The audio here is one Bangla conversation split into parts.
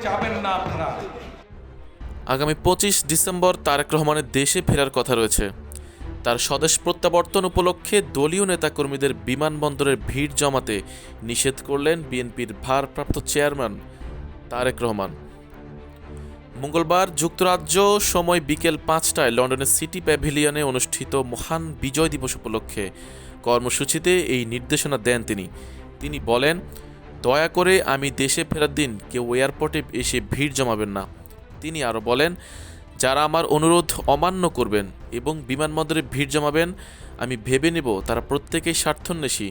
যাবেন না আপনারা। আগামী 25 ডিসেম্বর তারেক রহমানের দেশে ফেরার কথা রয়েছে। তার স্বদেশ প্রত্যাবর্তন উপলক্ষে দলীয় নেতাকর্মীদের বিমানবন্দরের ভিড় জমাতে নিষেধ করলেন বিএনপির ভারপ্রাপ্ত চেয়ারম্যান তারেক রহমান। মঙ্গলবার যুক্তরাজ্য সময় বিকেল 5টায় লন্ডনের সিটি প্যাভিলিয়নে অনুষ্ঠিত মহান বিজয় দিবস উপলক্ষে কর্মসূচিতে এই নির্দেশনা দেন তিনি বলেন, দয়া করে আমি দেশে ফেরার দিন কেউ এয়ারপোর্টে এসে ভিড় জমাবেন না। তিনি আরও বলেন, যারা আমার অনুরোধ অমান্য করবেন এবং বিমানবন্দরে ভিড় জমাবেন, আমি ভেবে নেব তারা প্রত্যেকেই স্বার্থান্বেষী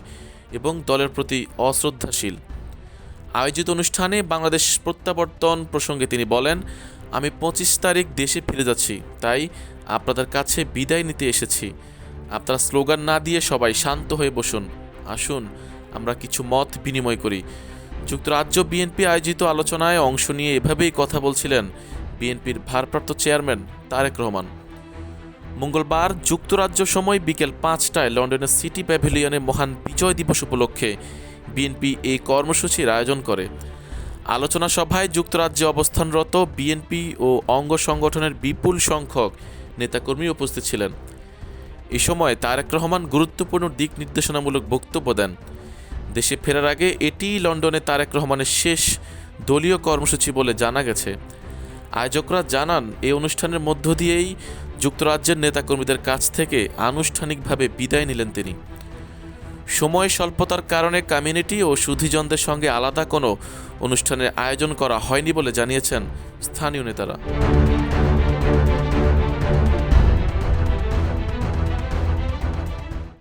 এবং দলের প্রতি অশ্রদ্ধাশীল। আয়োজিত অনুষ্ঠানে বাংলাদেশ প্রত্যাবর্তন প্রসঙ্গে তিনি বলেন, আমি 25 তারিখ দেশে ফিরে যাচ্ছি, তাই আপনাদের কাছে বিদায় নিতে এসেছি। আপনারা স্লোগান না দিয়ে সবাই শান্ত হয়ে বসুন, আসুন আমরা কিছু মত বিনিময় করি। যুক্তরাজ্য বিএনপি আয়োজিত আলোচনায় অংশ নিয়ে এভাবেই কথা বলছিলেন বিএনপির ভারপ্রাপ্ত চেয়ারম্যান তারেক রহমান। মঙ্গলবার যুক্তরাজ্য সময় বিকেল 5টায় লন্ডনের সিটি প্যাভিলিয়নে মহান বিজয় দিবস উপলক্ষে বিএনপি এই কর্মসূচির আয়োজন করে। আলোচনা সভায় যুক্তরাজ্যে অবস্থানরত বিএনপি ও অঙ্গ সংগঠনের বিপুল সংখ্যক নেতাকর্মী উপস্থিত ছিলেন। এ সময় তারেক রহমান গুরুত্বপূর্ণ দিক নির্দেশনামূলক বক্তব্য দেন। দেশে ফেরার আগে এটিই লন্ডনে তারেক রহমানের শেষ দলীয় কর্মসূচি বলে জানা গেছে। আয়োজকরা জানান, এই অনুষ্ঠানের মধ্য দিয়েই যুক্তরাজ্যের নেতাকর্মীদের কাছ থেকে আনুষ্ঠানিকভাবে বিদায় নিলেন তিনি। সময় স্বল্পতার কারণে কমিউনিটি ও সুধীজনদের সঙ্গে আলাদা কোনো অনুষ্ঠানের আয়োজন করা হয়নি বলে জানিয়েছেন স্থানীয় নেতারা।